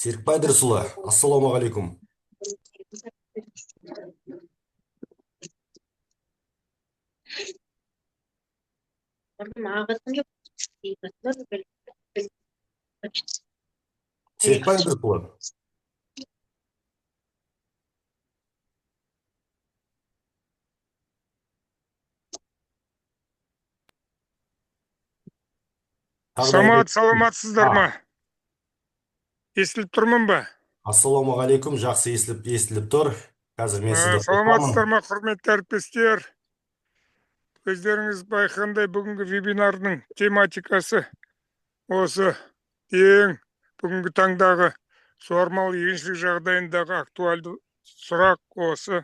Серікбай Дұрысұлы, ассалаумағалейкум. Серікбай Дұрысұлы. Саламатсыздар ма? Естіліп тұрмын ба? Ассалаумағалейкум, жақсы естіліп тұр. Қазір мен сізді Саламатсыздар ма, құрметті әріптестер? Өздеріңіз байқағандай бүгінгі вебинардың тематикасы осы бүгінгі таңдағы суармалы егіншілік жағдайындағы актуальды сұрақ осы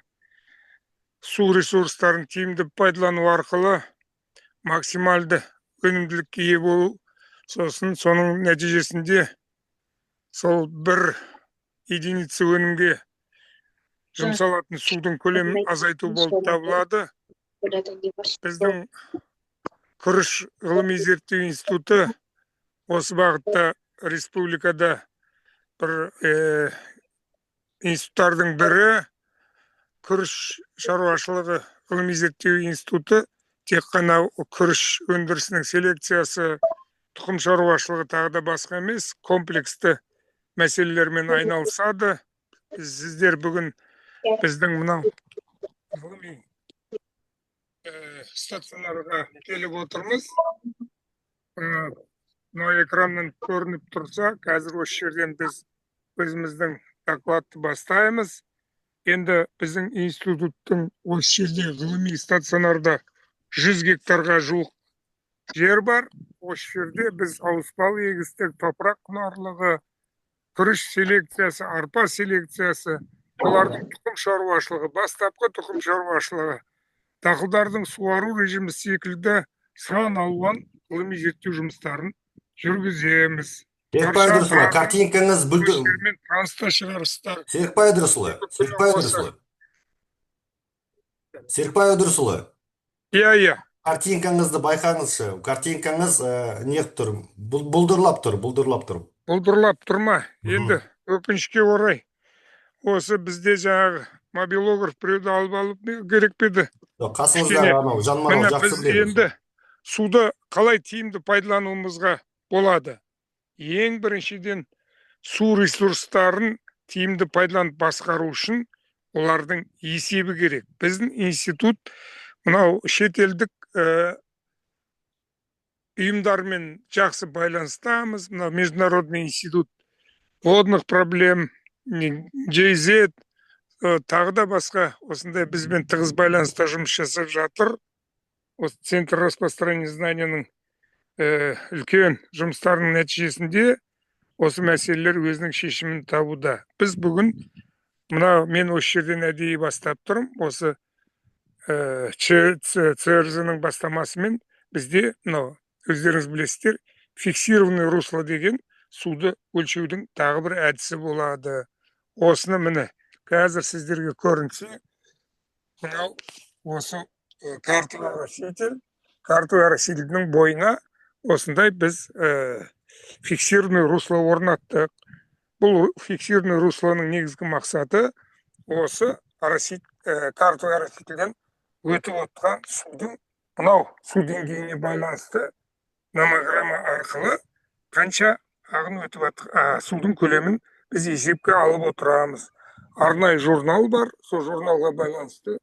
су ресурстарын тиімді пайдалану арқылы максималды өнімділікке ие болу, сосын соның нәтижесінде сол бір единица өнімге жұмсалатын судың көлемін азайту болып табылады. Біздің күріш ғылыми зерттеу институты осы бағытта республикада бір институттардың бірі. Күріш шаруашылығы ғылыми зерттеу институты тек қана күріш өндірісінің селекциясы, тұқым шаруашылығы тағы да басқа емес, комплексті мәселелермен айналысады. Сіздер бүгін біздің мынау ғылыми стационарға келіп отырмыз. Мынау экраннан көрініп тұрса, қазір осы жерден біз өзіміздің докладты бастаймыз. Енді біздің институттың осы жерде ғылыми стационарда 100 гектарға жуық жер бар. Осы жерде біз ауыспалы егістік, топырақ құнарлығы, күріш селекциясы, арпа селекциясы, олардың тұқым шаруашылығы, бастапқы тұқым шаруашылығы, дақылдардың суару режимі секілді сан алуан ғылыми зерттеу жұмыстарын жүргіземіз. Серікбай Дұрысұлы, картинкаңыз транста шығарыстар. Серікбай Дұрысұлы. Иә. Картинкаңызды байқаңызшы. Картинкаңыз неғып тұр? Бұлдырлап тұр. Бұлдырлап тұр ма? Енді өкінішке орай. Осы бізде жаңағы мобилограф біреуді алып керек педі. Қасыңызда жанмарал жақсы біледі. Енді суды қалай тиімді пайдалануымызға болады? Ең біріншіден су ресурстарын тиімді пайдаланып басқару үшін олардың есебі керек. Біздің институт мынау шетелдік ұйымдармен жақсы байланыстамыз. Мынау Международный институт водных проблем, JZ, тағы да басқа осындай бізбен тығыз байланыста жұмыс жасап жатыр. Осы Центр распространения знанияның үлкен жұмыстарының нәтижесінде осы мәселелер өзінің шешімін табуда. Біз бүгін мен осы жерден әдейі бастап тұрмын. Осы ЦРЗ-ның бастамасымен бізде өздеріңіз білесіздер, фиксированный русло деген суды өлшеудің тағы бір әдісі болады. Осыны міне қазір сіздерге көрінсе, мынау осы картоварасительдің бойына осындай біз фиксированный русло орнаттық. Бұл фиксированный руслоның негізгі мақсаты осы картоварасительден өтіп отқан судың мынау су деңгейіне байланысты номограмма арқылы қанша ағын өтіп жатқан судың көлемін біз есепке алып отырамыз. Арнайы журнал бар, сол журналға байланысты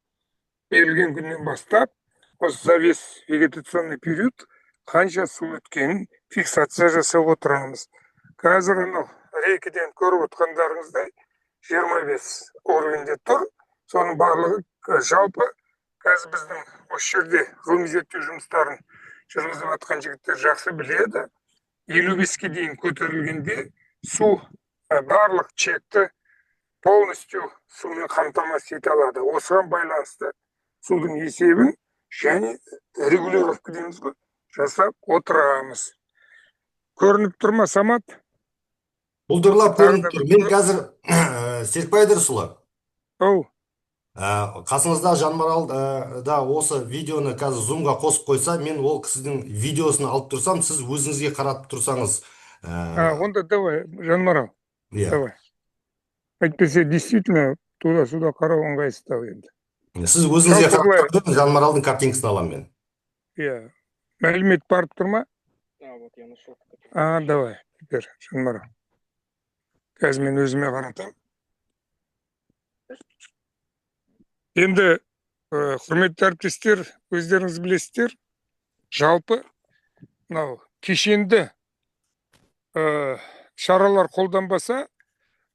берілген күннен бастап осы завес вегетационный период қанша су өткенін фиксация жасап отырамыз. Қазір рекіден көріп отқандарыңыздай 25 уровеньде тұр. Соның барлығы жалпы қазір біздің осы жерде ғылыми зерттеу жұмыстарын жүргізіп жатқан жігіттер жақсы біледі. 55-ке дейін көтерілгенде су барлық чекті полностью сумен қамтамасыз ете алады. Осыған байланысты судың есебін және регулировка дейміз ғой, жасап отырамыз. Көрініп тұр ма, Самат? Бұлдырлап көрініп тұр. Мен қазір Серікбай Дұрысұлы. Қасыңызда жанмарал да осы видеоны қазір зумға қосып қойса, мен ол кісінің видеосын алып тұрсам, сіз өзіңізге қаратып тұрсаңыз. Онда давай, жанмарал. иә. Давай. Әйтпесе, действительно, туда-сюда қарау ыңғайсыздау енді. Сіз өзіңізге Жалпы қарап былай, тұрыңыз, Жанмаралдың картинкасын аламын мен. иә, мәлімет барып тұр ма? Давай, бер, Жанмарал. Қазір мен өзіме қаратамын. Енді, құрметті әріптестер, өздеріңіз білесіздер, жалпы мынау кешенді шаралар қолданбаса,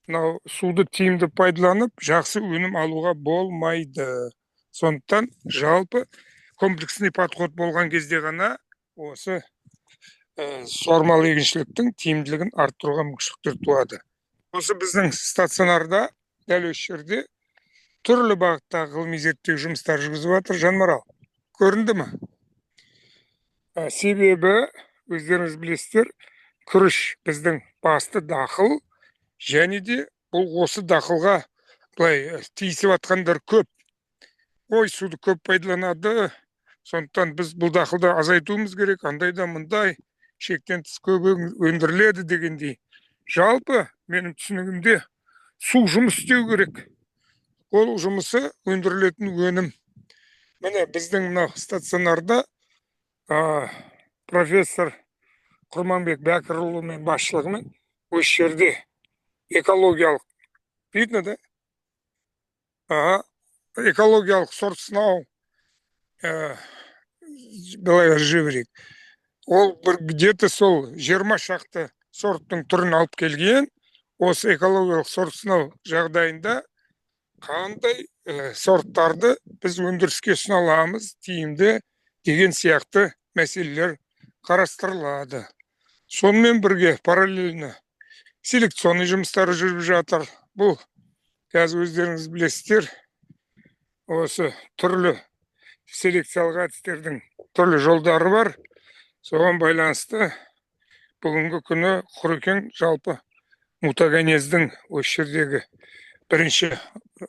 мынау суды тиімді пайдаланып, жақсы өнім алуға болмайды. Сондықтан жалпы комплексный подход болған кезде ғана осы суармалы егіншіліктің тиімділігін арттыруға мүмкіншіліктер туады. Осы біздің стационарда дәл осы жерде түрлі бағыттағы ғылыми зерттеу жұмыстар жүргізіп жатыр. Жанмарал, көрінді ме? Себебі өздеріңіз білесіздер, күріш біздің басты дақыл, және де бұл осы дақылға былай тиісіп жатқандар көп. Ой, суды көп пайдаланады, сондықтан біз бұл дақылды азайтуымыз керек, андай да мындай шектен тыс көп өндіріледі дегендей. Жалпы менің түсінігімде су жұмыс істеу керек. Ол жұмысы өндірілетін өнім. Міне біздің мына стационарда профессор Құрманбек Бәкірұлымен басшылығымен осы жерде экологиялық, видно, да? Экологиялық сорт сынау былай жіберейік. Ол где-то сол 20 шақты сорттың түрін алып келген. Осы экологиялық сорт сынау жағдайында қандай сорттарды біз өндіріске ұсына аламыз, тиімді деген сияқты мәселелер қарастырылады. Сонымен бірге параллельно селекционный жұмыстары жүріп жатыр. Бұл қазір өздеріңіз білесіздер, осы түрлі селекциялық әдістердің түрлі жолдары бар. Соған байланысты бүгінгі күні Құрекең жалпы мутагенездің осы жердегі бірінші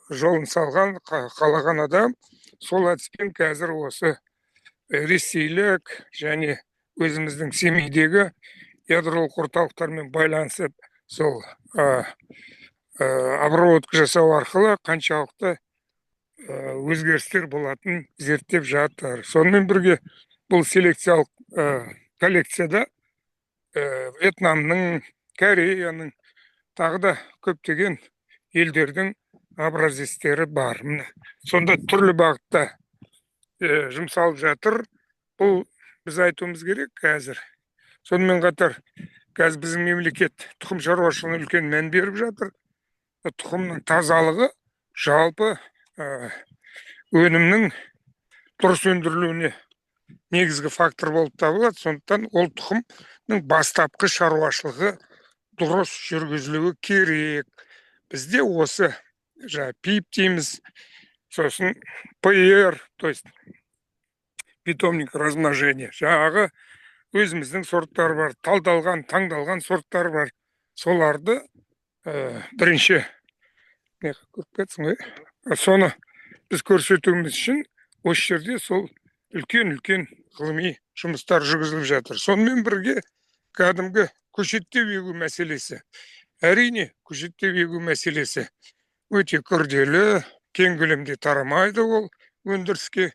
жолын салған, қалаған адам. Сол әдіспен қазір осы ресейлік және өзіміздің Семейдегі ядролық орталықтармен байланысып, сол обработка жасау арқылы қаншалықты өзгерістер болатын зерттеп жатыр. Сонымен бірге бұл селекциялық коллекцияда Вьетнамның, Кореяның, тағы да көптеген елдердің образецтері бар. Сонда түрлі бағытта жұмсалып жатыр. Бұл біз айтуымыз керек қазір. Сонымен қатар қазір біздің мемлекет тұқым шаруашылығына үлкен мән беріп жатыр. Тұқымның тазалығы жалпы өнімнің дұрыс өндірілуіне негізгі фактор болып табылады. Сондықтан ол тұқымның бастапқы шаруашылығы дұрыс жүргізілуі керек. Бізде осы ПИП дейміз, сосын ПР, то есть питомник размножения. Жаңағы өзіміздің сорттар бар, талдалған, таңдалған сорттар бар. Соларды бірінші көріп кетсің ғой. Соны біз көрсетуіміз үшін осы жерде сол үлкен ғылыми жұмыстар жүргізіліп жатыр. Сонымен бірге кәдімгі көшеттеп егу мәселесі. Әрине, көшеттеп егу мәселесі өте күрделі, кең көлемде тарамайды ол өндіріске.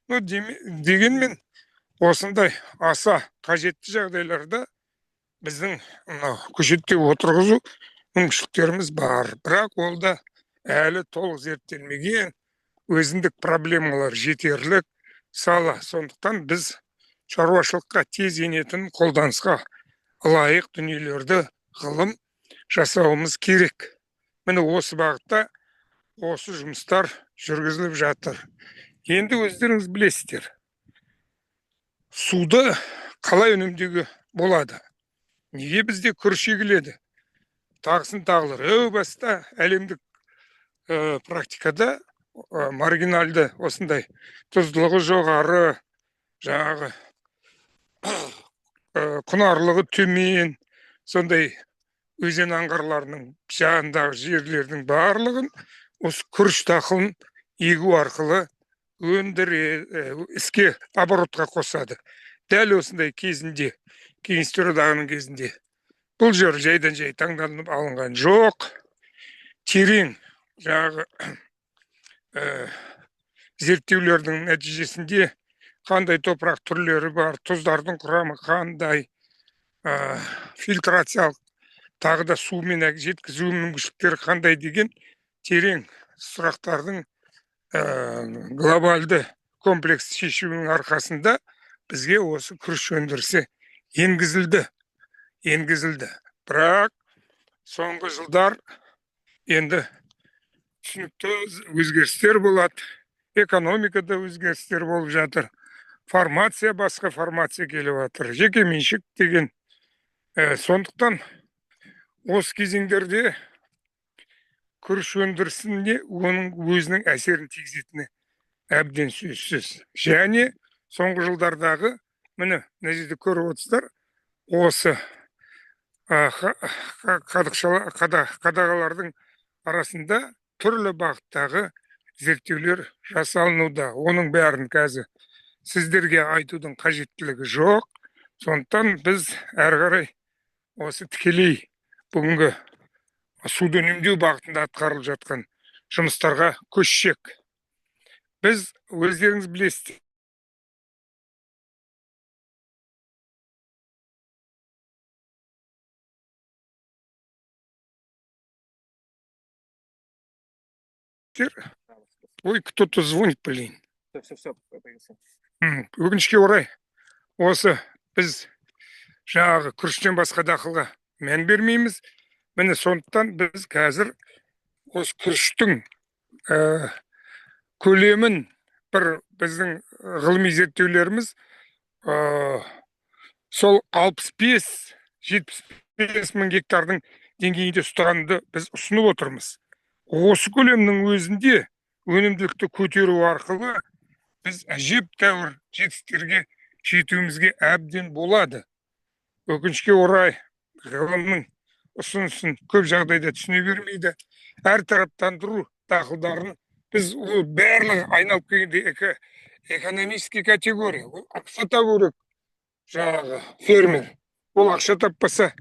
Дегенмен осындай аса қажетті жағдайларда біздің көшеттеп отырғызу мүмкіншіліктеріміз бар. Бірақ ол да әлі толық зерттелмеген, өзіндік проблемалар жетерлік сала. Сондықтан біз шаруашылыққа тез енетін, қолданысқа лайық дүниелерді ғылым жасауымыз керек. Міне осы бағытта осы жұмыстар жүргізіліп жатыр. Енді өздеріңіз білесіздер, суды қалай үнемдеуге болады? Неге бізде күріш егіледі? Тағысын тағылар. Әу баста әлемдік практикада маргинальды осындай тұздылығы жоғары, жаңағы құнарлығы төмен, сондай өзен аңғарларының жанындағы жерлердің барлығын осы күріш дақылын егу арқылы іске оборотқа қосады. Дәл осындай кезінде, кеңестер одағының кезінде бұл жер жайдан жай таңданып алынған жоқ. Терең жаңағы зерттеулердің нәтижесінде қандай топырақ түрлері бар, тұздардың құрамы қандай, фильтрациялық тағы да сумен жеткізу мүмкіншіліктері қандай деген терең сұрақтардың глобалды комплекс шешуінің арқасында бізге осы күріш өндірісі енгізілді. Бірақ соңғы жылдар енді түсінікті өзгерістер болады, экономикада өзгерістер болып жатыр, басқа формация келіп жатыр, жеке меншік деген. Сондықтан осы кезеңдерде күріш өндірісіне оның өзінің әсерін тигізетіні әбден сөзсіз. Және соңғы жылдардағы, міне мына жерде көріп отырсыздар, осы қадағалардың арасында түрлі бағыттағы зерттеулер жасалынуда. Оның бәрін қазір сіздерге айтудың қажеттілігі жоқ. Сондықтан біз әрі қарай осы тікелей бүгінгі суды үнемдеу бағытында атқарылып жатқан жұмыстарға көшсек. Біз, өздеріңіз білесіздер, ой, кто-то звонит, блин. Өкінішке орай, осы біз жаңағы күріштен басқа дақылға мән бермейміз. Міне сондықтан біз қазір осы күріштің көлемін біздің ғылыми зерттеулеріміз сол 65-75 мың гектардың деңгейінде ұстағанды біз ұсынып отырмыз. Осы көлемнің өзінде өнімділікті көтеру арқылы біз әжептәуір жетістіктерге жетуімізге әбден болады. Өкінішке орай, ғылымның ұсынысын көп жағдайда түсіне бермейді. Әртараптандыру дақылдарын біз барлығы айналып келгенде экономический категория. Ол ақша табу керек, жаңағы фермер. Ол ақша таппаса,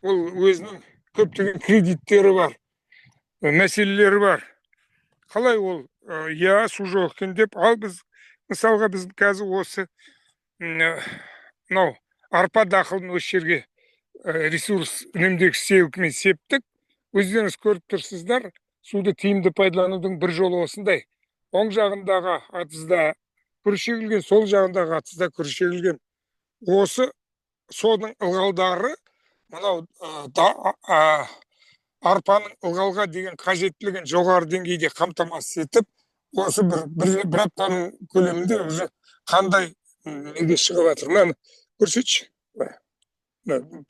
ол өзінің көптеген кредиттері бар, мәселелері бар. Қалай ол, су жоқ екен деп, ал біз, мысалға, біз қазір осы арпа дақылын осы жерге ресурс үнемдегіш сеуікмен септік. Өздеріңіз көріп тұрсыздар, суды тиімді пайдаланудың бір жолы осындай. Оң жағындағы атызда күріш егілген, сол жағындағы атызда күріш егілген. Осы соның ылғалдары мынау арпаның ылғалға деген қажеттілігін жоғары деңгейде қамтамасыз етіп, осы бір аптаның көлемінде уже қандай неге шығып жатыр. Міне көрсетші,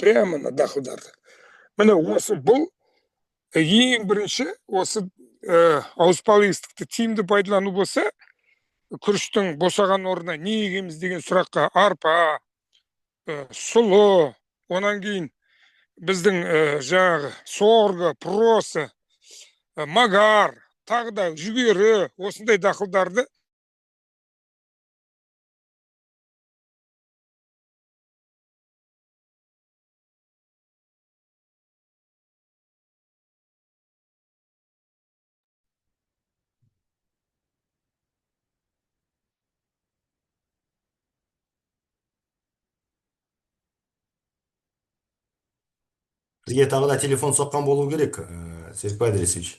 прямо на дақылдарды. Міне осы бұл ең бірінші, осы ауыспалы егістікті тиімді пайдалану болса, күріштің босаған орнына не егеміз деген сұраққа арпа, сұлы, онан кейін біздің жаңағы сорғы, просы, магар, тағы да жүгері, осындай дақылдарды Сізге тағы да телефон соққан болу керек, Серікбай Адресович.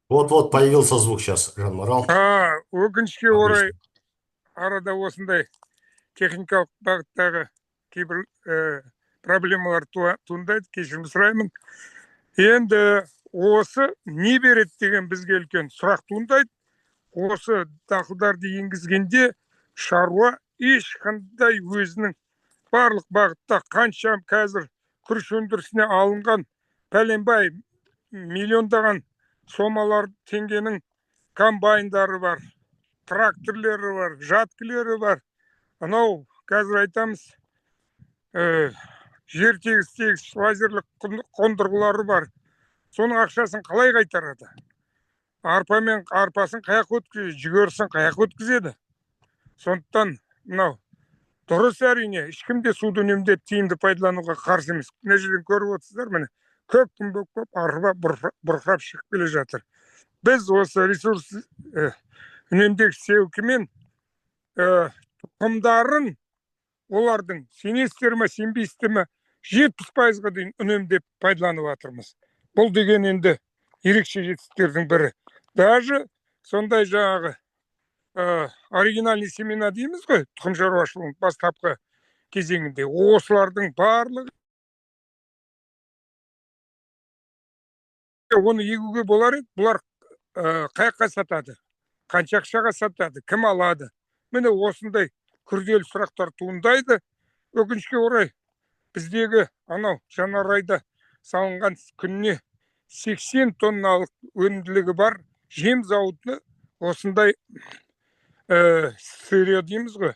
Вот, появился звук сейчас, Жанмарал. Өкінішке орай, арада осындай техникалық бағыттағы кейбір проблемалар туындайды, кешірім сұраймын. Енді осы не береді деген бізге үлкен сұрақ туындайды. Осы дақылдарды енгізгенде шаруа ешқандай өзінің барлық бағытта қанша қазір күріш өндірісіне алынған пәленбай миллиондаған сомалар теңгенің комбайндары бар, тракторлері бар, жаткілері бар. Анау қазір айтамыз, жер тегіс лазерлік қондырғылары бар. Соның ақшасын қалай қайтарады? Арпасын қаяқ өткізеді, жүгерісін қаяқ өткізеді. Сондықтан мынау дұрыс, әрине, ешкім де суды үнемдеп тиімді пайдалануға қарсы емес. Мына жерден көріп отырсыздар, міне көп арба бұрқырап шығып келе жатыр. Біз осы ресурс үнемдегіш сеуікімен тұқымдарын олардың сенесіздер ме, сенбейсіздер ме, 70%-ға дейін үнемдеп пайдаланып жатырмыз. Бұл деген енді ерекше жетістіктердің бірі. Даже сондай жаңағы оригинальный семена дейміз ғой, тұқым шаруашылығының бастапқы кезеңінде осылардың барлығы оны егуге болар еді. Бұлар қаяққа сатады, қанша ақшаға сатады, кім алады? Міне осындай күрделі сұрақтар туындайды. Өкінішке орай біздегі анау Жанарайда салынған күніне 80 тонналық өнімділігі бар жем зауыты осындай сырье дейміз ғой,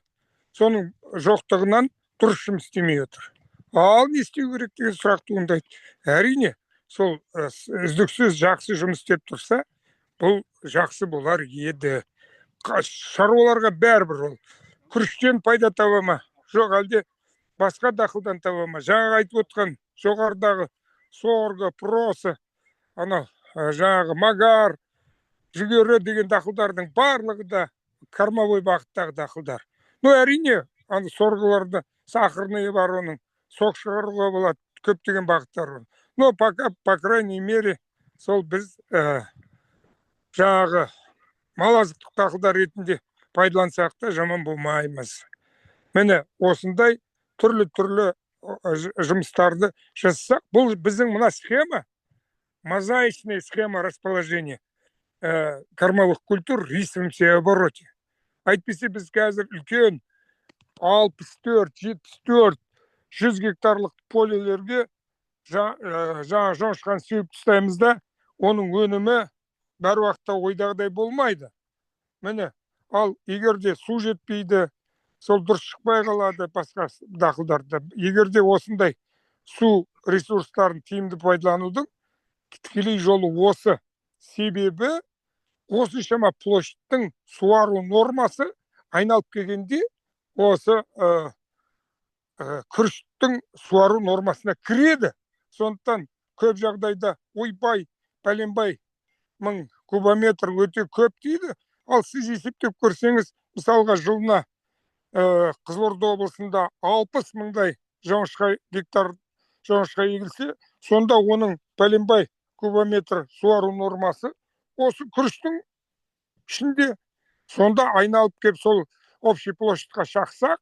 соның жоқтығынан дұрыс жұмыс істемей отыр. Ал не істеу керек деген сұрақ туындайды. Әрине, сол үздіксіз жақсы жұмыс істеп тұрса, бұл жақсы болар еді. Шаруаларға бәрібір ол күріштен пайда таба ма, жоқ әлде басқа дақылдан таба ма? Жаңағы айтып отқан жоғарыдағы сорғы, просы, анау жаңағы магар, жүгері деген дақылдардың барлығы да кормовой бағыттағы дақылдар. Әрине, сорғыларды сахарные бар, оның сок шығаруға болады, көптеген бағыттар бар. Пока, по крайней мере, сол біз жаңағы мал азықтық дақылдар ретінде пайдалансақ та жаман болмаймыз. Міне осындай түрлі жұмыстарды жасасақ, бұл біздің мына схема, мозаичная схема расположения кормовых культур в рисовом обороте. Әйтпесе біз қазір үлкен 64, 74, 100 гектарлық полелерге жаңа жоңышқан сеуіп тастаймыз да, оның өнімі бәр уақытта ойдағыдай болмайды. Міне, ал егер де су жетпейді, сол дұрыс шықпай қалады басқа дақылдарда. Егер де осындай су ресурстарын тиімді пайдаланудың тікелей жолы осы. Себебі осыншама площадьтың суару нормасы айналып келгенде осы күріштің суару нормасына кіреді. Сондықтан көп жағдайда ойбай, пәленбай мың кубометр өте көп дейді. Ал сіз есептеп көрсеңіз, мысалға жылына Қызылорда облысында 60 мыңдай гектар жоңышқа егілсе, сонда оның пәленбай кубометр суару нормасы осы күріштің ішінде. Сонда айналып кеп сол общий площадьқа шақсақ,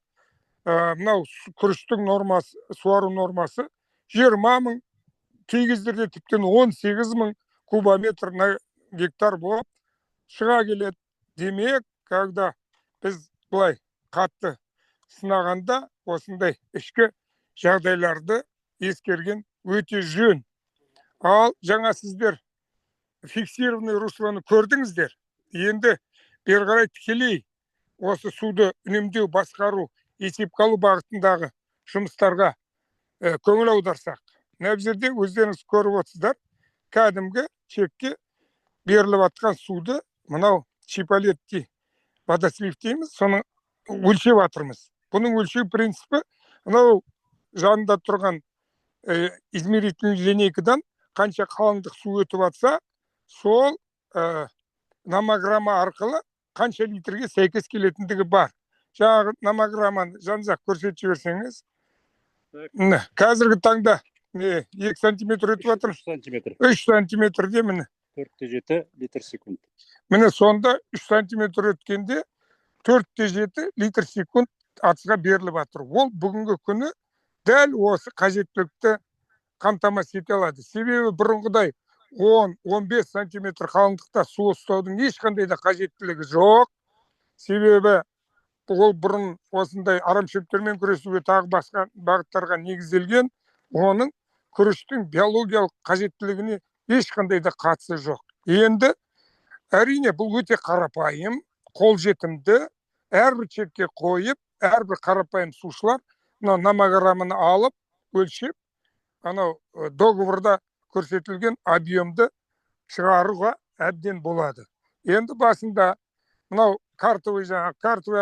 мынау күріштің нормасы, суару нормасы 20 мың, кей кездерде тіптен 18 мың кубометр на гектар болып шыға келеді. Демек, когда біз бұлай қатты сынағанда осындай ішкі жағдайларды ескерген өте жөн. Ал жаңа сіздер фиксированный руслоны көрдіңіздер. Енді бері қарай тікелей осы суды үнемдеу, басқару, есепке алу бағытындағы жұмыстарға көңіл аударсақ, мына жерде өздеріңіз көріп отырсыздар, кәдімгі шекке беріліп жатқан суды мынау Чиполетти водослив дейміз, соны өлшеп жатырмыз. Бұның өлшеу принципі мынау жанында тұрған измерительный линейкадан қанша қалыңдық су өтіп жатса, сол номограмма арқылы қанша литрге сәйкес келетіндігі бар. Жаңағы номограмманы жан-жақ көрсетіп жіберсеңіз, қазіргі таңда 2 сантиметр өтіп жатыр. 3 сантиметрде міне 4-7 литр секунд. Міне сонда 3 сантиметр өткенде 4-7 литр секунд атысқа беріліп жатыр. Ол бүгінгі күні дәл осы қажеттілікті қамтамасыз ете алады. Себебі бұрынғыдай 10-15 сантиметр қалыңдықта су ұстаудың ешқандай да қажеттілігі жоқ. Себебі ол бұрын осындай арамшөптермен күресуге тағы басқа бағыттарға негізделген, оның күрештің биологиялық қажеттілігіне ешқандай да қатысы жоқ. Енді әрине бұл өте қарапайым, қолжетімді, әрбір чекке қойып, әрбір қарапайым сушылар мына номограмманы алып, өлшеп, анау договорда көрсетілген объемды шығаруға әбден болады. Енді басында мынау картовый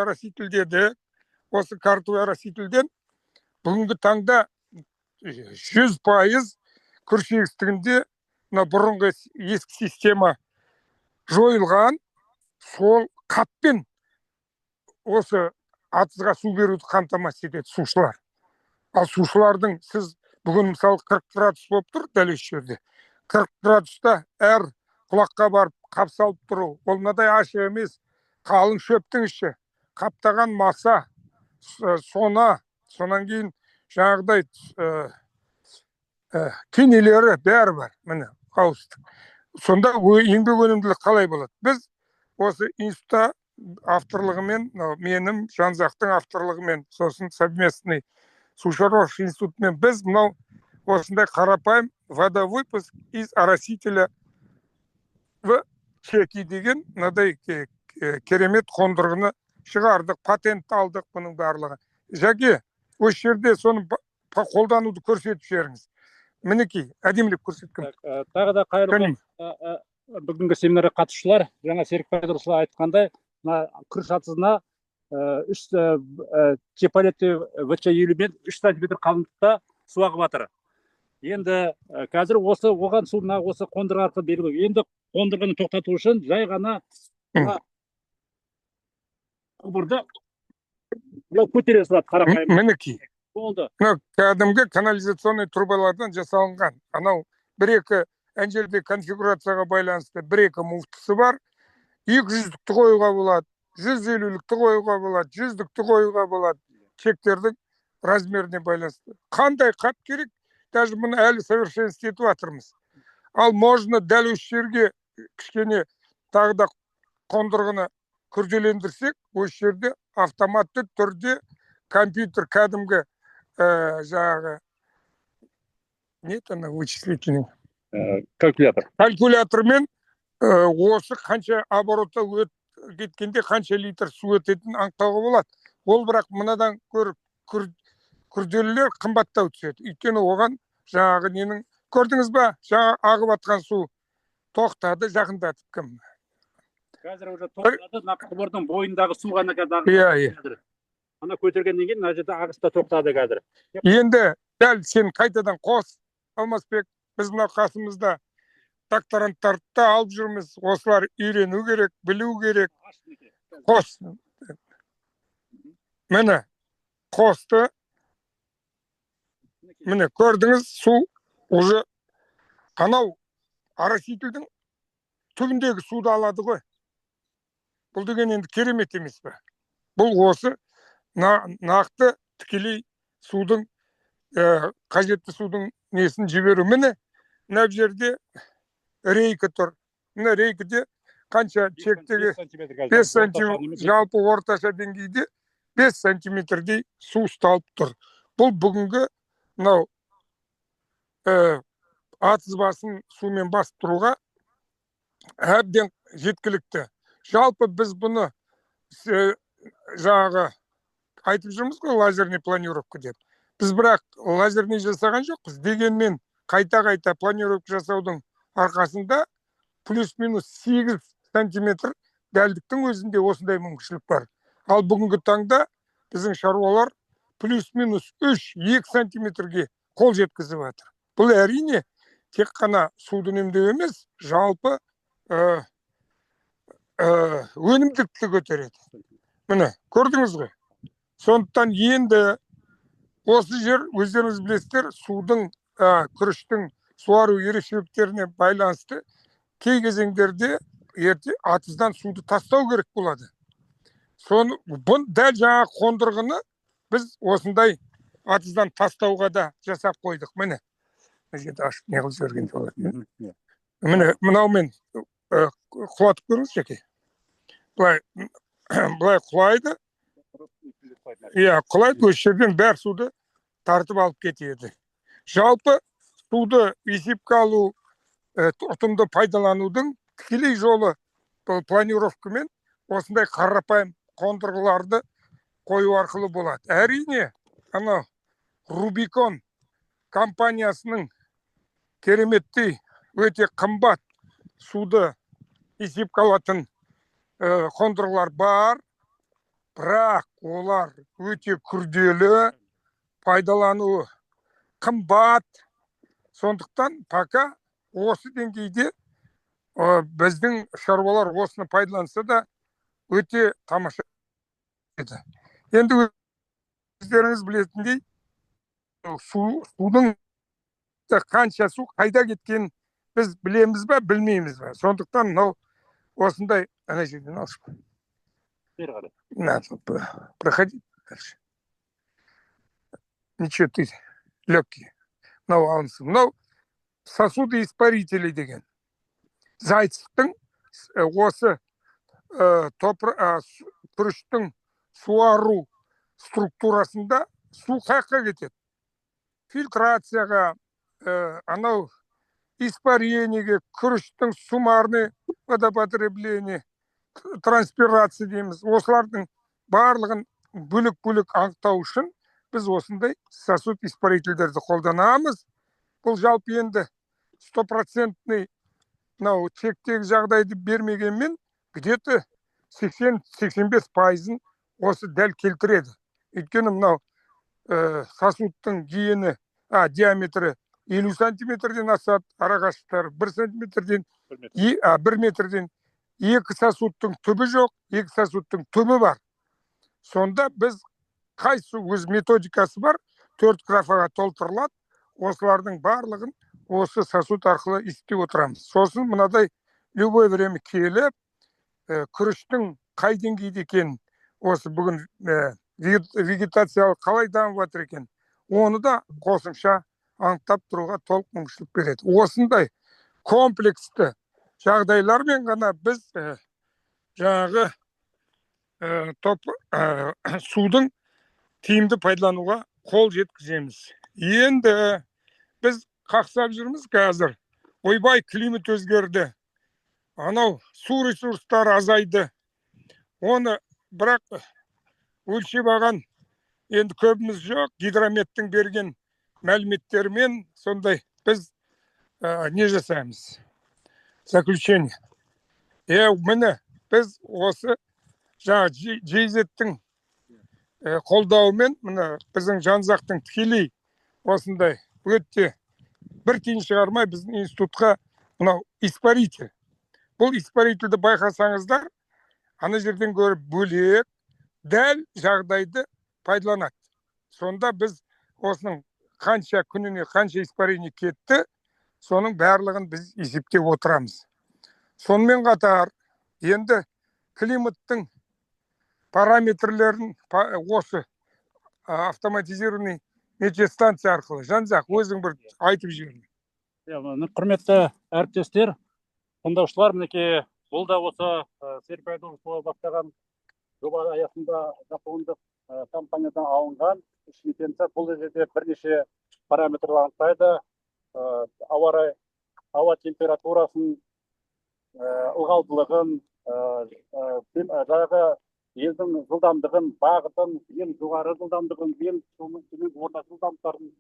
ороситель деді. Осы картовый оросительден бүгінгі таңда 100% күріш егістігінде мына бұрынғы ескі система жойылған, сол қаппен осы атызға су беруді қамтамасыз етеді сушылар. Ал сушылардың сіз бүгін мысалы 40 градус болып тұр дәл осы жерде. 40 градуста әр құлаққа барып қап салып тұру, ол мынадай ашық емес, қалың шөптің іші, қаптаған маса, сонан кейін жаңағыдай кенелері бәрі бар, міне қауіпсіздік. Сонда еңбек өнімділік қалай болады? Біз осы институтта авторлығымен, менің Жанзақтың авторлығымен, сосын совместный сушаруашылық институтымен біз мынау осындай қарапайым водовыпуск из оросителя в чеки деген мынадай керемет қондырғыны шығардық, патент алдық бұның барлығы. Жәке, осы жерде соны қолдануды көрсетіп жіберіңіз. Мінекей, әдемілеп көрсеткім. Тағы да қайырлы бүгінгі семинарға қатысушылар, жаңа Серік Пайдырұлы айтқандай, күріш атызына 3 чепалетті ВЧ-50 мен 3 сантиметр қалыңдықта су ағып жатыр. Енді қазір оған су осы қондырғы арқылы берілу. Енді қондырғыны тоқтату үшін жай ғана құбырды көтере салады қарапайым. Мінекей. Болды. Кәдімгі канализационный трубалардан жасалынған. Анау 1-2 әнжерде конфигурацияға байланысты 1-2 муфтысы бар. 200-лікті қоюға болады, 150-лікті қоюға болады, 100-лікті қоюға болады. Чектердің размеріне байланысты. Қандай қап керек? Даже мұны әлі совершенстве етіп жатырмыз. Ал можно дәл осы жерге кішкене тағы да қондырғыны күрделендірсек, осы жерде автоматты түрде компьютер кәдімгі жаңағы не это вычислительный калькулятормен осы қанша обороты кеткенде қанша литр су өтетінін анықтауға болады. Ол бірақ мынадан күрделілер қымбаттау түседі. Өйткені оған жаңағы ненің көрдіңіз ба? Жаңа ағып атқан су тоқтады, жақындатып кім? Қазір уже тоқтады, құбырдың бойындағы су ғана қазір. Ана көтергеннен кейін мына жерде ағыс та тоқтады қазір. Енді дәл сен қайтадан қос, Алмасбек, біз мына қасымызда докторанттарды алып жүрміз. Осылар үйрену керек, білу керек. Қос. Міне, қосты. Міне, көрдіңіз, су уже анау оросительдің түбіндегі суды алады ғой. Бұл деген енді керемет емес пе? Бұл осы нақты тікелей судың, қажетті судың несін жіберу. Міне, мына жерде рейка тұр. Міне рейкіде қанша чектегі 5 сантиметр, жалпы орташа деңгейде 5 сантиметрдей су ұсталып тұр. Бұл бүгінгі мынау атыз басын сумен басып тұруға әбден жеткілікті. Жалпы біз бұны жаңағы айтып жүрміз ғой, лазерный планировка деп. Біз бірақ лазерный жасаған жоқпыз. Дегенмен қайта-қайта планировка жасаудың арқасында плюс-минус 8 сантиметр дәлдіктің өзінде осындай мүмкіншілік бар. Ал бүгінгі таңда біздің шаруалар плюс-минус 3-2 сантиметрге қол жеткізіп жатыр. Бұл әрине тек қана суды үнемдеу емес, жалпы өнімділікті көтереді. Міне, көрдіңіз ғой. Сондықтан енді осы жер, өздеріңіз білесіздер, судың, күріштің суару ерекшеліктеріне байланысты кей кезеңдерде ерте атыздан суды тастау керек болады. Соны дәл жаңа қондырғыны біз осындай атыздан тастауға да жасап қойдық. Міне, жерде ашып не қылып жіберген болады. Міне, мынаумен құлатып көріңіз, жеке. Былай құлайды. Иә, құлайды, осы жерден бәр суды тартып алып кетеді. Жалпы суды есепке алу, ұтымды пайдаланудың тікелей жолы бұл планировкамен осындай қарапайым қондырғыларды қою арқылы болады. Әрине, ана Рубикон компаниясының кереметтей өте қымбат суды есепке алатын қондырғылар бар, бірақ олар өте күрделі, пайдалануы қымбат. Сондықтан пока осы деңгейде біздің шаруалар осыны пайдаланса да өте тамаша еді. Енді өздеріңіз білетіндей, судың қанша су қайда кеткенін біз білеміз бе, білмейміз бе. Сондықтан мынау осындай ана жерден алып проходи дальше. Ничего, ты легкий. Мынау алынсын. Мынау сосудоиспарители деген. Зайцевтің осы күріштің суару структурасында су қаққа кетеді. Фильтрацияға, анау испарениеге, күріштің суммарный водопотребление, транспирация дейміз. Осылардың барлығын бөлік-бөлік анықтау үшін біз осындай сосуд испарительдерді қолданамыз. Бұл жалпы енді 100%-ный мынау чектегі жағдайды бермегенмен, где-то 80-85%-ын осы дәл келтіреді. Өйткені мынау сосудтың диаметрі 50 сантиметрден асады, арақашықтары 1 сантиметрден, 1 метрден. Екі сосудтың түбі жоқ, екі сосудтың түбі бар. Сонда біз қайсы өз методикасы бар, 4 графаға толтырылады. Осылардың барлығын осы сосуд арқылы есептеп отырамыз. Сосын мынадай любой время келіп, күріштің қай деңгейде екенін, осы бүгін вегетациялық қалай дамып жатыр екен, оны да қосымша анықтап тұруға толық мүмкіншілік береді. Осындай комплексті жағдайлармен ғана біз жаңағы судың тиімді пайдалануға қол жеткіземіз. Енді біз қақсап жүрміз қазір. Ойбай, климат өзгерді. Анау су ресурстары азайды. Оны бірақ өлшеп алған енді көбіміз жоқ. Гидрометтің берген мәліметтермен сондай біз не жасаймыз? Заключение. Міне біз осы жаңағы JZ-тің қолдауымен, міне біздің Жанзақтың тікелей осындай өтте бір тиын шығармай біздің институтқа мынау испаритель. Бұл испарительді байқасаңыздар, ана жерден көріп бөлек, дәл жағдайды пайдаланады. Сонда біз осының қанша күніне қанша испарение кетті, соның барлығын біз есептеп отырамыз. Сонымен қатар, енді климаттың параметрлерін осы автоматизированный метеостанция арқылы. Жанзақ, өзің бір айтып жібердің. Құрметті әріптестер, тыңдаушылар, мінекей бұл да осы серік айдолов бастаған жоба аясында жапондық компаниядан алынған лицензия. Бұл жерде бірнеше параметрлар анықтайды. Ауа температурасын, ылғалдылығын, жаңағы елдің жылдамдығын, бағытын, ең жоғары жылдамдығын, ең төмен орта жылдамдықтарын,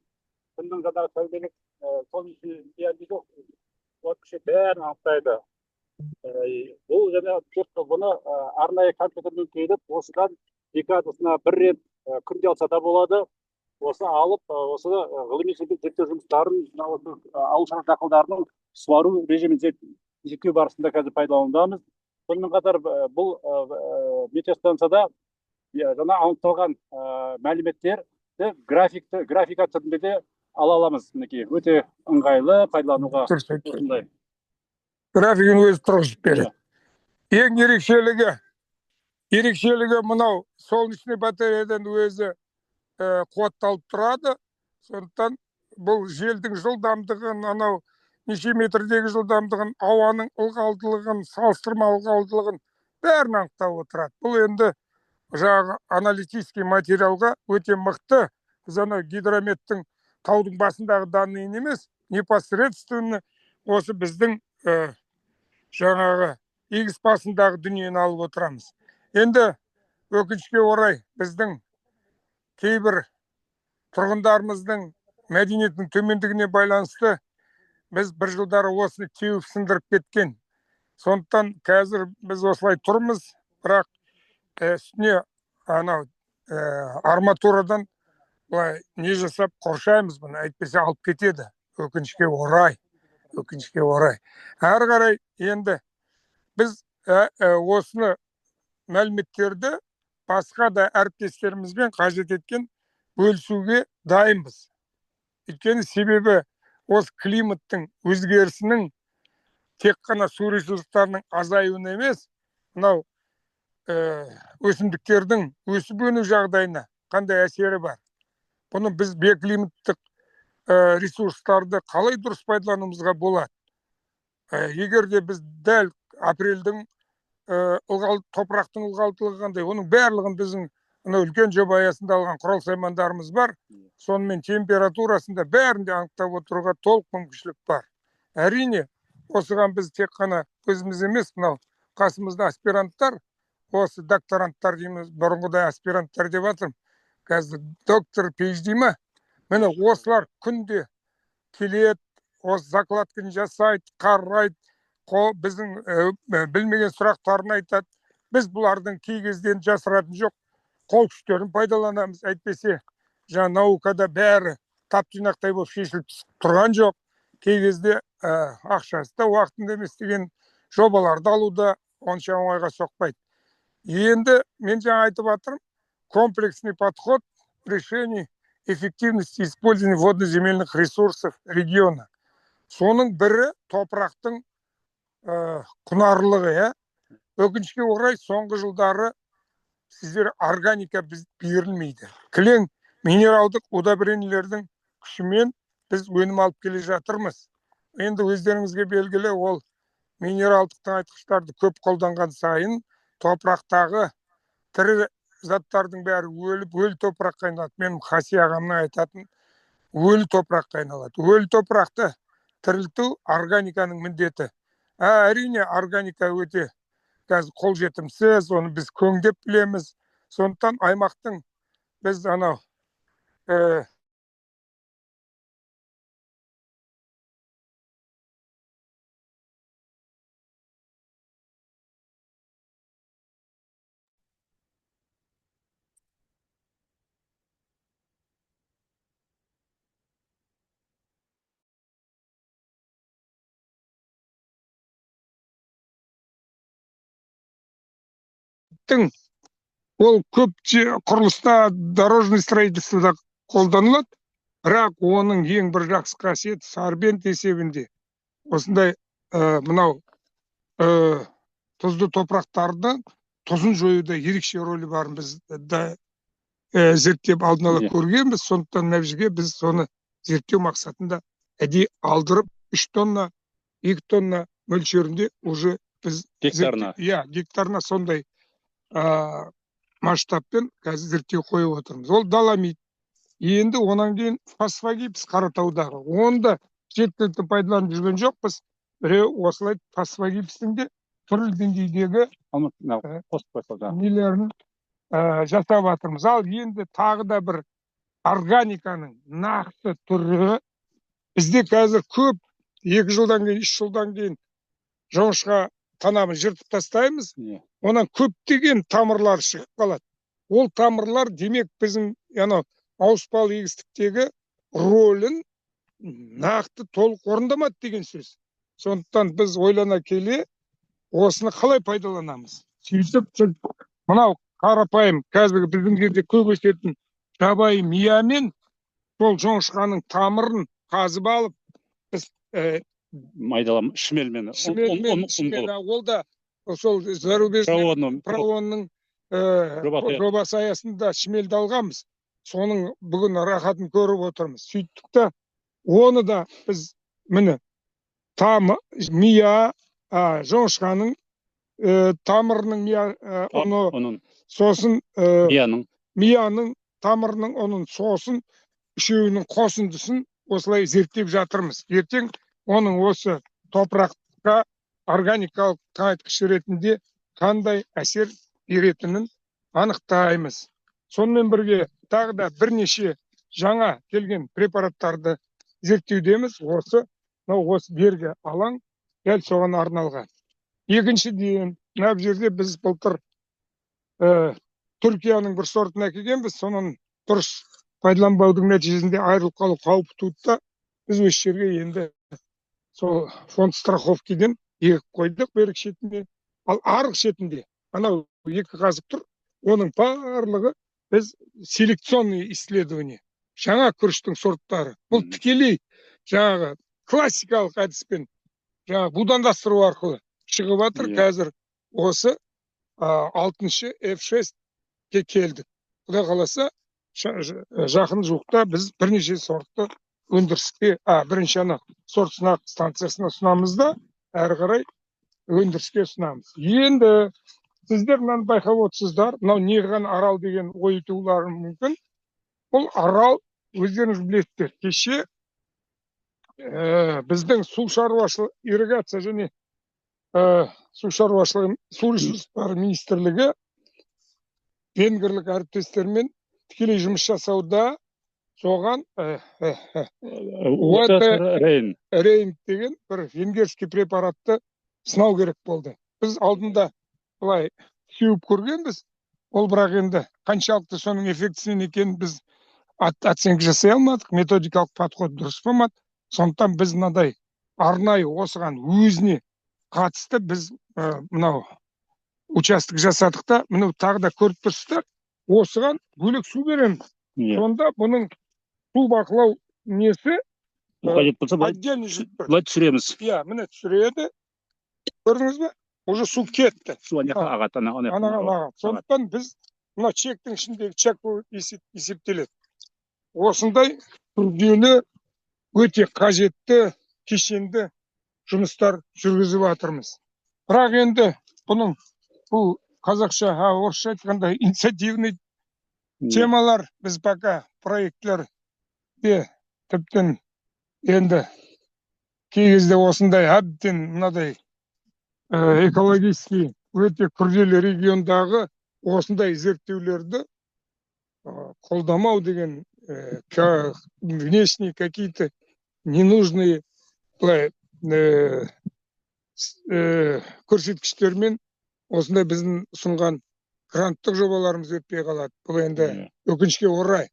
күннің жаңағы сәулелік күші бәрін анықтайды. Бұл бұны арнайы компьютермен келіп, осыдан декадасына бір рет күнде алса да болады. Осы алып, осы ғылыми зерттеу жұмыстарын, ауыл шаруашылық дақылдарының суару режимін зерттеу барысында қазір пайдаланудамыз. Сонымен қатар бұл метеостанцияда жаңа анықталған мәліметтерді графика түрінде де ала аламыз. Мінекей өте ыңғайлы пайдалануға. Графигін өзі тұрғызып береді. Ең ерекшелігі мынау солнечный батареядан өзі қуатталып тұрады. Сондықтан бұл желдің жылдамдығын, анау неше метрдегі жылдамдығын, ауаның ылғалдылығын, салыстырма ылғалдылығын бәрін анықтап отырады. Бұл енді жаңағы аналитический материалға өте мықты. Біз ана гидрометтің таудың басындағы данныйын емес, непосредственно осы біздің жаңағы егіс басындағы дүниені алып отырамыз. Енді өкінішке орай біздің кейбір тұрғындарымыздың мәдениетінің төмендігіне байланысты біз бір жылдары осыны теуіп сындырып кеткен. Сондықтан қазір біз осылай тұрмыз, бірақ үстіне анау арматурадан былай не жасап қоршаймыз бұны, әйтпесе алып кетеді. Өкінішке орай. Әрі қарай енді біз осыны мәліметтерді басқа да әріптестерімізбен қажет еткен бөлісуге дайынбыз. Өйткені себебі осы климаттың өзгерісінің тек қана су ресурстарының азаюына емес, мынау өсімдіктердің өсіп өну жағдайына қандай әсері бар. Бұны біз биоклиматтық ресурстарды қалай дұрыс пайдалануымызға болады. Егер де біз дәл апрельдің топырақтың ылғалдылығы қандай, оның барлығын біздің үлкен жоба аясында алған құрал-саймандарымыз бар. Сонымен температурасында бәрінде анықтап отыруға толық мүмкіншілік бар. Әрине, осыған біз тек қана өзіміз емес, мынау қасымызда аспиранттар, осы докторанттар дейміз, бұрынғыдай аспиранттар деп жатырмын. Қазір доктор PhD ма? Міне осылар күнде келеді, осы закладканы жасайды, қарайды, біздің білмеген сұрақтарын айтады. Біз бұлардың кей кезден жасыратын жоқ, қол күштерін пайдаланамыз. Әйтпесе, жаңа наукада бәрі тап-тұйнақтай болып шешіліп тұрған жоқ. Кей кезде ақшасы да уақытында емес деген жобаларды алуда онша оңайға соқпайды. Енді мен жаңа айтып жатырмын, комплексный подход к решению эффективности использования водно-земельных ресурсов региона. Соның бірі топырақтың құнарлығы. Өкінішке орай соңғы жылдары сіздер органика біз берілмейді. Кілең минералдық удобрениелердің күшімен біз өнім алып келе жатырмыз. Енді өздеріңізге белгілі, ол минералдық тыңайтқыштарды көп қолданған сайын топырақтағы тірі заттардың бәрі өліп, өлі топыраққа айналады. Мен Хаси ағамның айтатын өлі топыраққа айналады. Өлі топырақты тірілту органиканың міндеті. Әрине, органика өте қазір қолжетімсіз, оны біз көңдеп білеміз. Сондықтан аймақтың біз анау ол көп құрылыста, дорожный строительствода қолданылады, бірақ оның ең бір жақсы қасиеті сорбент есебінде осындай мынау тұзды топырақтарды тұзын жоюда ерекше рөлі барын біз зерттеп алдын ала көргенбіз. Сондықтан мына жерге біз соны зерттеу мақсатында әдейі алдырып 3 тонна, 2 тонна мөлшерінде уже біз гектарына сондай масштабпен қазір зерттеу қойып отырмыз. Ол доломит. Енді онан кейін фосфогипс Қаратаудағы. Оны да жеткілікті пайдаланып жүрген жоқпыз. Біреу осылай фосфогипстің де түрлі деңгейдегі нелерін жасап жатырмыз. Ал енді тағы да бір органиканың нақты түрі бізде қазір көп 2 жылдан кейін, 3 жылдан кейін жоңышқа танамын жыртып тастаймыз. Онан көптеген тамырлар шығып қалады. Ол тамырлар демек біздің ауыспалы егістіктегі рөлін нақты толық орындамады деген сөз. Сондықтан біз ойлана келе осыны қалай пайдаланамыз? Сөйтіп, мынау қарапайым қазіргі біздің жерде көп өсетін жабайы миямен сол жоңышқаның тамырын қазып алып, біз шмелмен ол да сол зарубежный проонның жобасы аясында шмелді алғанбыз. Соның бүгін рахатын көріп отырмыз. Сөйттік та, оны да біз міне мия жоңышқаның тамырының ұны, сосын мияның тамырының оның сосын үшеуінің қосындысын осылай зерттеп жатырмыз. Ертең оның осы топыраққа органикалық тыңайтқыш ретінде қандай әсер беретінін анықтаймыз. Сонымен бірге тағы да бірнеше жаңа келген препараттарды зерттеудеміз. Осы бергі алаң дәл соған арналған. Екіншіден, мына жерде біз былтыр Түркияның бір сортын әкелгенбіз, соның дұрыс пайдаланбаудың нәтижесінде айырылып қалу қаупі туды. Біз осы жерге енді сол фонд страховкиден егіп қойдық берік шетінде. Ал арғы шетінде анау 2 қазық тұр, оның барлығы біз селекционный исследование, жаңа күріштің сорттары. Бұл тікелей жаңағы классикалық әдіспен жаңа будандастыру арқылы шығып жатыр. Қазір осы 6-шы F6-ке келдік. Құдай қаласа жақын жуықта біз бірнеше сортты өндіріске, бірінші ана сорт сынақ станциясына ұсынамыз да, әрі қарай өндіріске ұсынамыз. Енді сіздер мынаны байқап отырсыздар, мынау неғылған арал деген ой туулары мүмкін. Бұл арал, өздеріңіз білесіздер, кеше біздің су шаруашылығы, ирригация және су шаруашылығы, су ресурстары министрлігі венгрлік әріптестермен тікелей жұмыс жасауда соған Рейн деген бір венгерский препаратты сынау керек болды. Біз алдында былай сеуіп көргенбіз, ол бірақ енді қаншалықты соның эффектісінен екенін біз оценка жасай алмадық, методикалық подход дұрыс болмады. Сондықтан біз мынадай арнайы осыған өзіне қатысты біз мынау участок жасадық та, мынау тағы да көріп тұрсыздар, осыған бөлек су береміз. Сонда бұның су бақылау несі қажет болса отдельный былай түсіреміз. Міне түсіреді. Көрдіңіз бе? Уже су кетті. Су ағады. Сондықтан біз мына чектің ішіндегі чек есептеледі. Осындай күрделі, өте қажетті, кешенді жұмыстар жүргізіп жатырмыз. Бірақ енді бұның бұл қазақша, орысша айтқанда инициативный темалар біз пока проектлерде тіптен енді кей кезде осындай әбден мынадай экологический өте күрделі региондағы осындай зерттеулерді қолдамау деген внешние какие-то ненужные көрсеткіштермен осындай біздің ұсынған гранттық жобаларымыз өтпей қалады. Бұл енді өкінішке орай.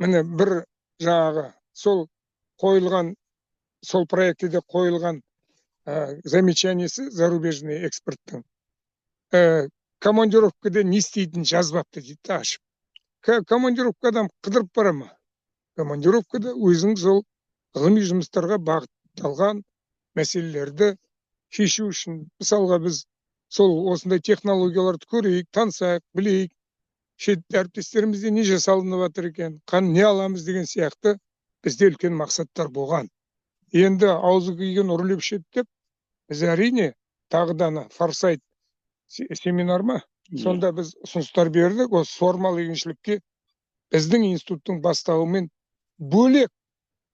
Міне бір жаңағы сол проектіде қойылған замечаниесі зарубежный эксперттің. Командировкада не істейтін жазбапты дейді ашып. Командировкадан қыдырып бара ма? Командировкада өзің сол ғылыми жұмыстарға бағытталған мәселелерді шешу үшін, мысалға біз сол осындай технологияларды көрейік, танысайық, білейік, шет әріптестерімізде не жасалынып жатыр екен, не аламыз деген сияқты бізде үлкен мақсаттар болған. Енді аузы күйген үрлеп ішеді деп, біз әрине тағы да форсайт семинар ма? Сонда біз ұсыныстар бердік, осы суармалы егіншілікке біздің институттың бастауымен бөлек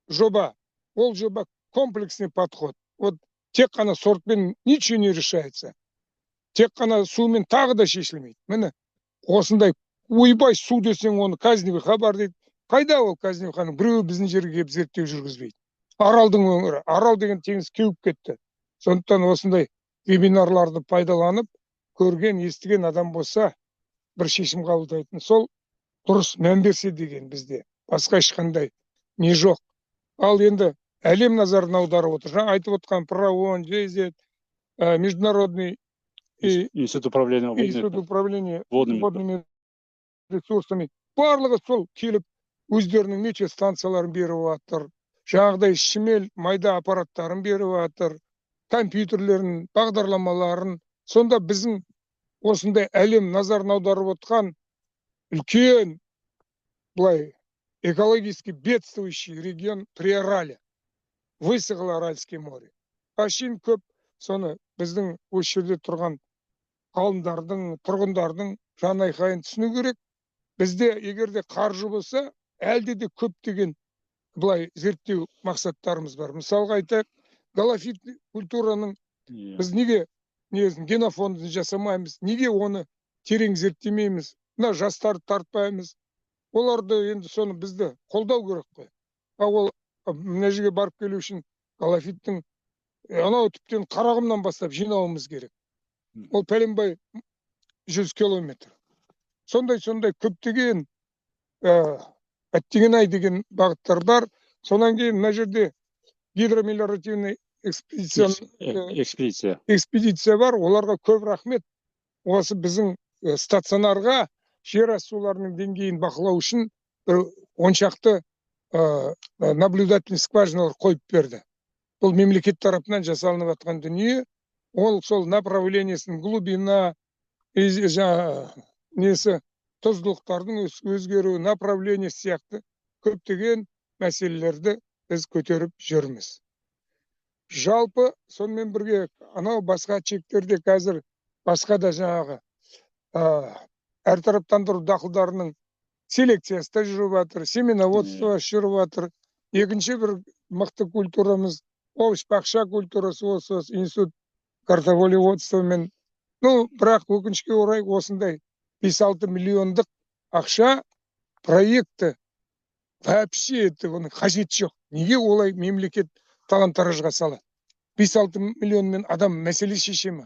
жоба, ол жоба комплексный подход. Вот тек қана сортпен ничего не решается. Тек қана сумен тағы да шешілмейді. Міне, осындай ойбай су десең оны Казневый хабар дейді. Қайда ол Казневый ханың? Біреуі біздің жерге келіп зерттеу жүргізбейді. Аралдың өңірі, Арал деген теңіз кеуіп кетті. Сондықтан осындай вебинарларды пайдаланып, көрген, естіген адам болса, бір шешім қабылдайтын. Сол дұрыс мән берсе деген бізде. Басқа ешқандай не жоқ. Ал енді әлем назарын аударып отыр. Жаңа айтып отқан ПРООН, ЖЗ, Международный институт управления водными ресурсами. Барлығы сол келіп өздерінің метеостанцияларын беріп жатыр. Жаңағыдай шимел майда аппараттарын беріп жатыр. Компьютерлерін, бағдарламаларын. Сонда біздің осындай әлем назарын аударып отқан үлкен былай экологически бедствующий регион Приорале. Высохло Аральское море. Ашин көп соны біздің осы жерде тұрған ғалымдардың, тұрғындардың жан айқайын түсіну керек. Бізде егерде қаржы болса, әлде де көптеген былай зерттеу мақсаттарымыз бар. Мысалға айтайық, галофит культураның біз неге генофондын жасамаймыз, неге оны терең зерттемейміз, мына жастарды тартпаймыз. Оларды енді соны бізді қолдау керек қой. Ол мына жерге барып келу үшін галофиттің анау түптен қарағымнан бастап жинауымыз керек. Ол пәленбай 100 километр. Сондай көптеген әттеген-ай деген бағыттар бар. Сонан кейін мына жерде гидромелиоративный экспедиция бар. Оларға көп рахмет. Осы біздің стационарға жер асты суларының деңгейін бақылау үшін бір 10 шақты наблюдательный скважиналар қойып берді. Бұл мемлекет тарапынан жасалынып жатқан дүние. Ол сол направлениесінің глубина, тұздылықтардың өзгеруі, направление сияқты көптеген мәселелерді біз көтеріп жүрміз. Жалпы сонымен бірге анау басқа чектерде қазір басқа да жаңағы әртараптандыру дақылдарының селекциясы да жүріп жатыр, семеноводство жүріп жатыр. Екінші бір мықты культурамыз овощ бақша культурасы, осы институт картофелеводствомен. Бірақ өкінішке орай осындай 5-6 миллиондық ақша проекті вообще оның қажеті жоқ. Неге олай мемлекет талан-таражға салады? 5-6 миллионмен адам мәселе шеше ма?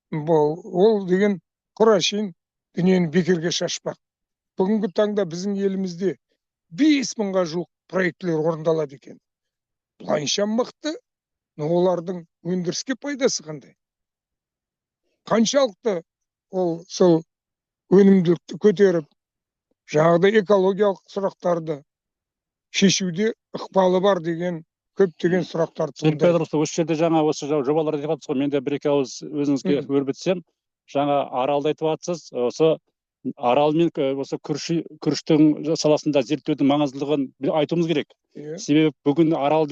Ол деген құрашын дүниені бекерге шашпақ. Бүгінгі таңда біздің елімізде 5000-ға жуық проектілер орындалады екен. Бұлайынша мықты, олардың өндіріске пайдасы қандай? Қаншалықты ол сол өнімділікті көтеріп, жаңағыдай экологиялық сұрақтарды шешуде ықпалы бар деген көптеген сұрақтар туындайды. Осы жерде жаңа осы жобалар айтып жатсыз ғой, мен де бір-екі ауыз өзіңізге өрбітсем, жаңа Аралды айтып жатсыз. Осы Арал мен осы күріштің саласында зерттеудің маңыздылығын айтуымыз керек. Себебі бүгін Арал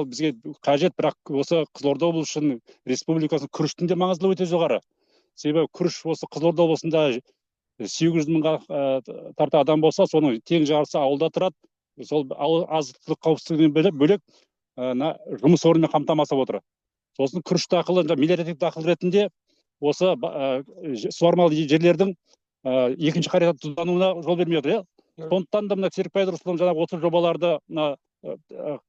бізге қажет, бірақ осы Қызылорда облысы үшін республикасының күріштің де маңыздылығы өте жоғары. Себебі күріш осы Қызылорда облысында 800 мыңға тарта адам болса, соның тең жарысы ауылда тұрады. Сол азық-түлік қауіпсіздігінен бөлек жұмыс орнымен қамтамасыз отыр. Сосын күріш дақылы мелиоративтік дақыл ретінде осы суармалы жерлердің екінші қайта тұздануына жол бермей отыр. Сондықтан да мына Серікбай Рысқұловтың жаңағы осы жобаларды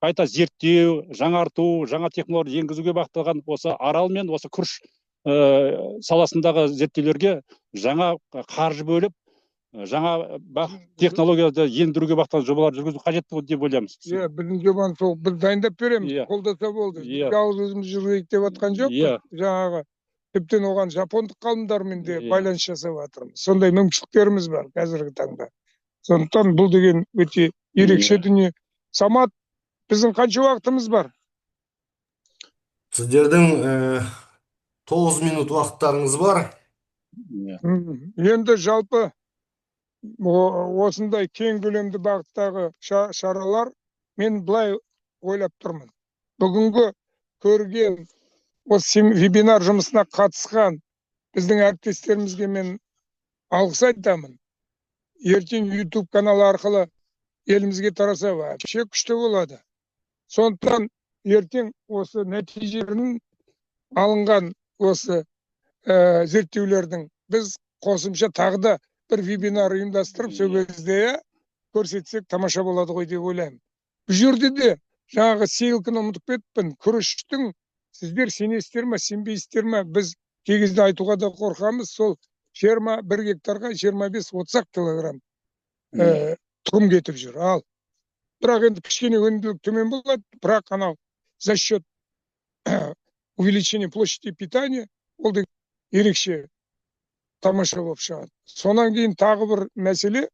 қайта зерттеу, жаңарту, жаңа технология енгізуге бағытталған осы Арал мен осы күріш саласындағы зерттеулерге жаңа қаржы бөліп, жаңа технологияды ендіруге бағытталған жобалар жүргізу қажет деп ойлаймыз. Біздің жобаны сол біз дайындап береміз, қолдаса болды. Жалғыз өзіміз жүргізейік деп жатқан жоқ. Жаңағы тіптен оған жапондық ғалымдармен де байланыс жасап жатырмыз. Сондай мүмкіншіліктеріміз бар қазіргі таңда. Сондықтан бұл деген өте ерекше дүние. Самат, біздің қанша уақытымыз бар? Сіздердің 9 минут уақыттарыңыз бар. Енді жалпы осындай кең көлемді бағыттағы шаралар мен былай ойлап тұрмын. Бүгінгі көрген осы вебинар жұмысына қатысқан біздің әріптестерімізге мен алғыс айтамын. Ертең YouTube каналы арқылы елімізге тараса вообще күшті болады. Сондықтан ертең осы нәтижелерін алынған осы зерттеулердің біз қосымша тағы да бір вебинар ұйымдастырып, сол кезде көрсетсек тамаша болады ғой деп ойлаймын. Бұл жерде де жаңағы ссылканы ұмытып кетіппін. Күріштің сіздер сенесіздер ме, сенбейсіздер ме? Біз кей кезде айтуға да қорқамыз. Сол ферма 1 гектарға 25-30 килограмм тұқым кетіп жүр. Ал бірақ енді кішкене өнімділік төмен болады, бірақ анау за счет увеличения площади питания ол да ерекше тамаша болып шығады. Сонан кейін тағы бір мәселе,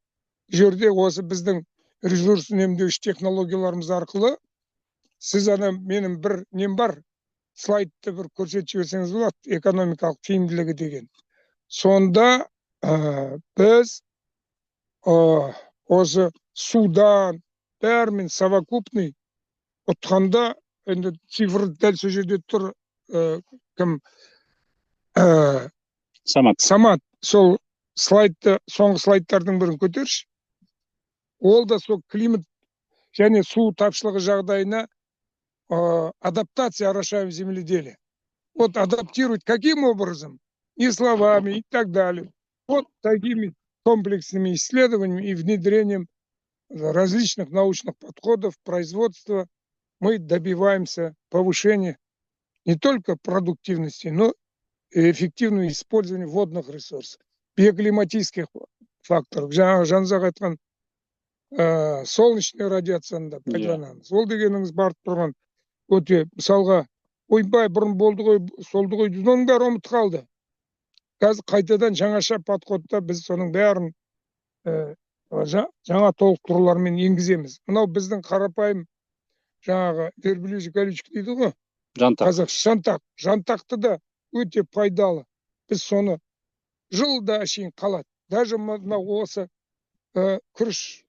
жерде осы біздің ресурс үнемдеуіш технологияларымыз арқылы сіз менің бір нем бар, слайдты бір көрсетіп жіберсеңіз болады, экономикалық тиімділігі деген. Сонда біз осы судан бәрімен совокупный ұтқанда, енді цифр дәл сол жерде тұр, кім? Самат. Сол соңғы слайдтардың бірін көтерші. Ол да сол климат және су тапшылығы жағдайына адаптация орошаем земледелия. Вот адаптировать каким образом? И словами, и так далее. Вот такими комплексными исследованиями и внедрением различных научных подходов, производства мы добиваемся повышения не только продуктивности, но и эффективного использования водных ресурсов, биоклиматических факторов. Жанзақ айтқан солнечный радиацияны да пайдаланамыз. Ол дегеніңіз барып тұрған өте, мысалға, ойбай, бұрын болды ғой, солды ғой, оның бәрі ұмыт қалды. Қазір қайтадан жаңаша подходта біз соның бәрін жаңа толықтырулармен енгіземіз. Мынау біздің қарапайым жаңағы верблюжий колючка дейді ғой. Жантақ. Қазақша жантақты да өте пайдалы. Біз соны жылда шейін қалады. Даже мынау осы күріш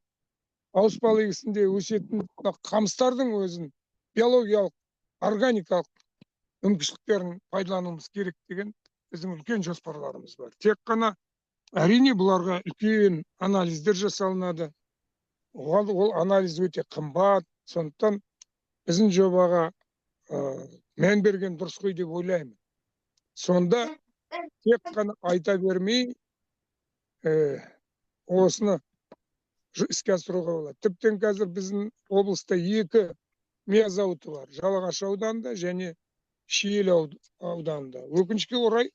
ауыспалы егісінде өсетін қамыстардың өзін биологиялық, органикалық мүмкіншіліктерін пайдалануымыз керек деген біздің үлкен жоспарларымыз бар. Тек қана әрине бұларға үлкен анализдер жасалынады. Ол анализ өте қымбат. Сондықтан біздің жобаға мән берген дұрыс қой деп ойлаймын. Сонда тек қана айта бермей осыны іске асыруға болады. Тіптен қазір біздің облыста 2 мия зауыты бар. Жалағаш ауданында және Шиелі ауданында. Өкінішке орай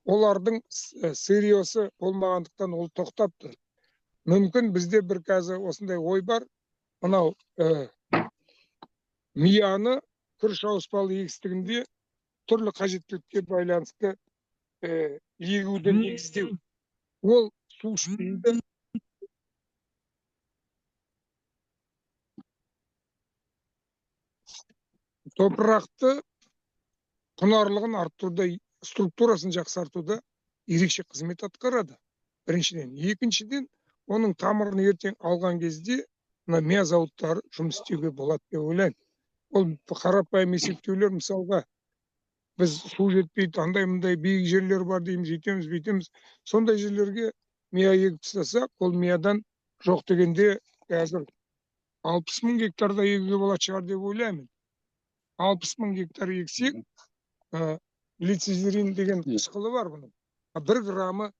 олардың сырьесі болмағандықтан ол тоқтап тұр. Мүмкін бізде бір қазір осындай ой бар. Мынау мияны күріш ауыспалы егістігінде түрлі қажеттілікке байланысты егуді негіздеу. Ол су ішпейді. Топырақты құнарлығын арттыруда, структурасын жақсартуда ерекше қызмет атқарады. Біріншіден. Екіншіден, оның тамырын ертең алған кезде мия зауыттары жұмыс істеуге болады деп ойлаймын. Ол қарапайым есептеулер, мысалға, біз су жетпейді, андай-мындай биік жерлер бар дейміз, жетеміз, бүйтеміз. Сондай жерлерге мия егіп тастасақ, ол миядан жоқ дегенде қазір 60 мың гектарда егуге болады шығар деп ойлаймын. 60 мың гектар ексек, лицизерин деген қышқылы бар бұның. 1 грамм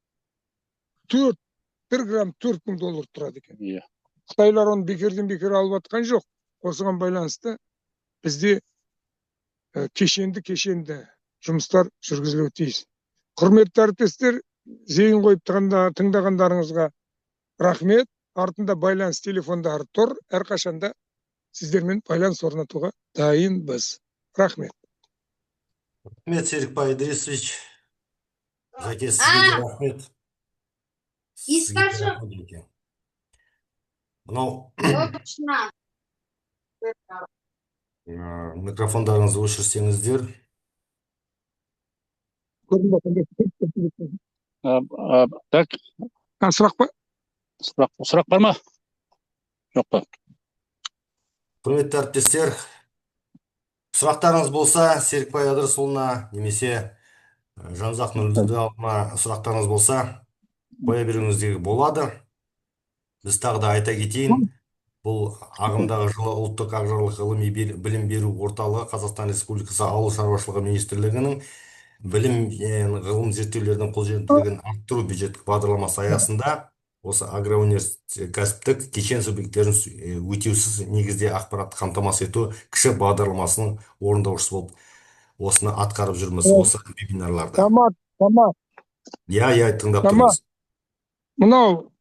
$4,000 тұрады екен. Қытайлар оны бекерден бекер алып атқан жоқ. Осыған байланысты бізде кешенді жұмыстар жүргізілуі тиіс. Құрметті әріптестер, зейін қойып тыңдағандарыңызға рахмет. Артында байланыс телефондары тұр. Әрқашанда сіздермен байланыс орнатуға дайынбыз. Рахмет. Рахмет, Серікбай Идрисович. Заке, сізге де рахмет. Мынау микрофондарыңызды өшірсеңіздер. Так. Сұрақ па? Сұрақ бар ма? Жоқ па? Құрметті әріптестер, сұрақтарыңыз болса, Серікбай Ыдырысұлына немесе Жанзақ Нұрдығалына сұрақтарыңыз болса, қоя беруіңізге болады. Біз тағы да айта кетейін, бұл ағымдағы жылы ұлттық аграрлық ғылыми білім беру орталығы Қазақстан Республикасы Ауыл шаруашылығы министрлігінің білім ғылым зерттеулердің қолжетімділігін арттыру бюджеттік бағдарламасы аясында осы агроуниверситет кәсіптік кешен субъекттерін өтеусіз негізде ақпаратты қамтамасыз ету кіші бағдарламасының орындаушысы болып осыны атқарып жүрміз осы вебинарларда. Тамақ. Я тыңдап тұрмыз. Мынау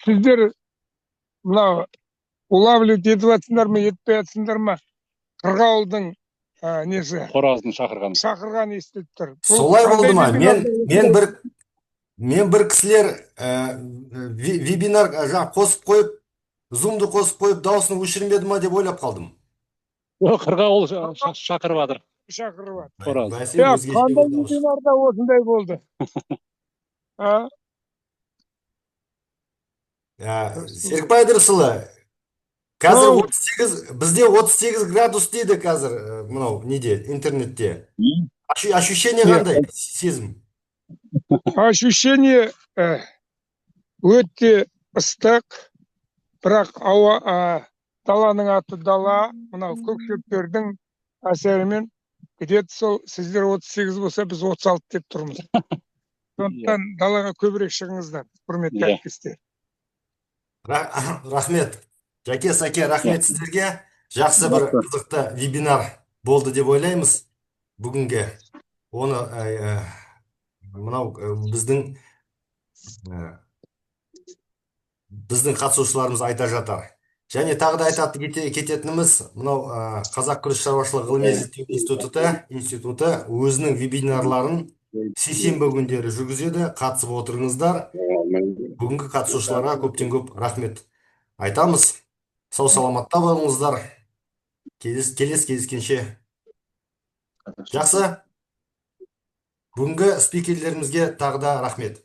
сіздер мынау улавливать етіп жатсыңдар ма, етпей жатсыңдар ма? Қырғауылдың несі? Қоразын шақырған естіліп тұр. Солай болды ма? Мен бір кісілер вебинар қосып қойып, зумды қосып қойып, дауысын өшірмеді ма деп ойлап қалдым. Қырғауыл шақырып жатыр. Қандай вебинарда осындай болды? Серікбай Ыдырысұлы, қазір бізде 38 градус дейді қазір, мынау неде, интернетте. Ощущение қандай? Сезім? Ощущение өте ыстық, бірақ даланың аты дала, мынау көк шөптердің әсерімен где-то сол сіздер 38 болса, біз 36 деп тұрмыз. Сондықтан далаға көбірек шығыңыздар, құрметті әріптестер. Рахмет. Жаке, Саке, рахмет сіздерге. Жақсы бір қызықты вебинар болды деп ойлаймыз бүгінге. Оны мынау біздің қатысушыларымыз айта жатар. Және тағы да кететініміз, мынау Қазақ күріш шаруашылығы ғылыми зерттеу институты өзінің вебинарларын сейсенбі күндері жүргізеді. Қатысып отырыңыздар. Бүгінгі қатысушыларға көптен көп рахмет айтамыз. Сау саламатта болыңыздар. Кездескенше. Жақсы. Бүгінгі спикерлерімізге тағы да рахмет.